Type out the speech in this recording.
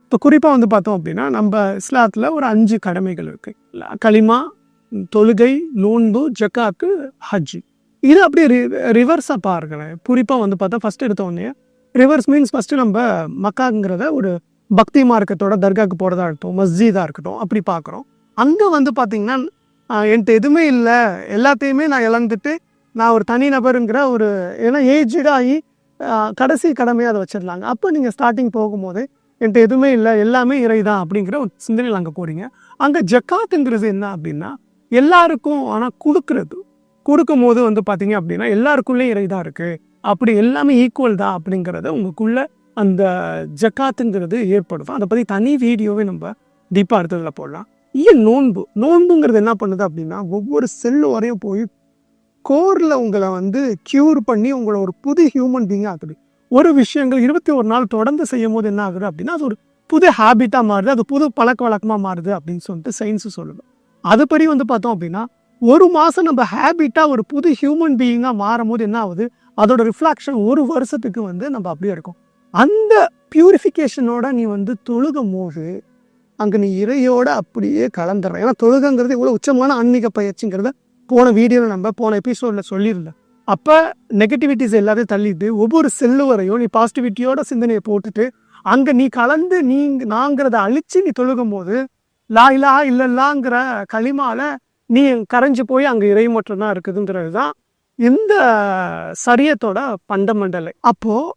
இப்போ குறிப்பாக வந்து பார்த்தோம் அப்படின்னா நம்ம இஸ்லாத்தில் ஒரு 5 கடமைகள் இருக்குது. களிமா, தொழுகை, நோன்பு, ஜக்காத்து, ஹஜ்ஜு. இது அப்படியே ரிவர்ஸாக பாருங்களேன். குறிப்பாக வந்து பார்த்தா ஃபஸ்ட் எடுத்த உடனே ரிவர்ஸ் மீன்ஸ் ஃபஸ்ட்டு நம்ம மக்காங்கிறத ஒரு பக்தி மார்க்கத்தோட தர்காவுக்கு போகிறதா இருக்கட்டும், மஸ்ஜிதாக இருக்கட்டும், அப்படி பார்க்குறோம். அங்கே வந்து பார்த்திங்கன்னா என்கிட்ட எதுவுமே இல்லை, எல்லாத்தையுமே நான் இழந்துட்டு நான் ஒரு தனிநபருங்கிற ஒரு ஏன்னா ஏஜ்டாகி கடைசி கடமையாக அதை வச்சிடலாங்க. அப்போ நீங்கள் ஸ்டார்டிங் போகும்போது என்கிட்ட எதுவுமே இல்லை, எல்லாமே இறை தான் அப்படிங்கிற ஒரு சிந்தனையில் அங்கே போகிறீங்க. அங்கே ஜக்காத்துங்கிறது என்ன அப்படின்னா எல்லாருக்கும் ஆனால் கொடுக்கும் போது வந்து பார்த்தீங்க அப்படின்னா எல்லாருக்குள்ளேயும் இறை தான் இருக்குது, அப்படி எல்லாமே ஈக்குவல் தான் அப்படிங்கிறத உங்களுக்குள்ள அந்த ஜக்காத்துங்கிறது ஏற்படுத்தும். அதை பற்றி தனி வீடியோவே நம்ம டீப்பாக அடுத்ததில் போடலாம். ஏன் நோன்புங்கிறது என்ன பண்ணுது அப்படின்னா ஒவ்வொரு செல்லு வரையும் போய் கோரில் உங்களை வந்து க்யூர் பண்ணி உங்களை ஒரு புது ஹியூமன் பீயிங் ஆகுது. ஒரு விஷயங்கள் 21 நாள் தொடர்ந்து செய்யும் போது என்ன ஆகுது அப்படின்னா அது ஒரு புது ஹேபிட்டாக மாறுது, அது புது பழக்க வழக்கமாக மாறுது அப்படின்னு சொல்லிட்டு சயின்ஸு சொல்லுது. அதுபடி வந்து பார்த்தோம் அப்படின்னா ஒரு மாதம் நம்ம ஹேபிட்டாக ஒரு புது ஹியூமன் பீயிங்காக மாறும் போது என்ன ஆகுது, அதோட ரிஃப்ளாக்ஷன் ஒரு வருஷத்துக்கு வந்து நம்ம அப்படியே இருக்கும். அந்த பியூரிஃபிகேஷனோட நீ வந்து தொழுகும் போது அங்கே நீ இறையோட அப்படியே கலந்துடுற. ஏன்னா தொழுகைங்கிறது இவ்வளோ உச்சமான ஆன்மீக பயிற்சிங்கிறத போன வீடியோவில் நம்ம போன எபிசோடில் சொல்லியிருந்தேன். அப்போ நெகட்டிவிட்டிஸ் எல்லாத்தையும் தள்ளிட்டு ஒவ்வொரு செல்லு வரையும் நீ பாசிட்டிவிட்டியோட சிந்தனையை போட்டுட்டு அங்கே நீ கலந்து நாங்கிறத அழித்து நீ தொழுகும் போது லா இலாஹா இல்லல்லாங்கிற களிமால நீ கரைஞ்சு போய் அங்கே இறை மட்டும் தான் இருக்குதுங்கிறது தான் இந்த சரியத்தோட ஃபண்டமெண்டல். அப்போது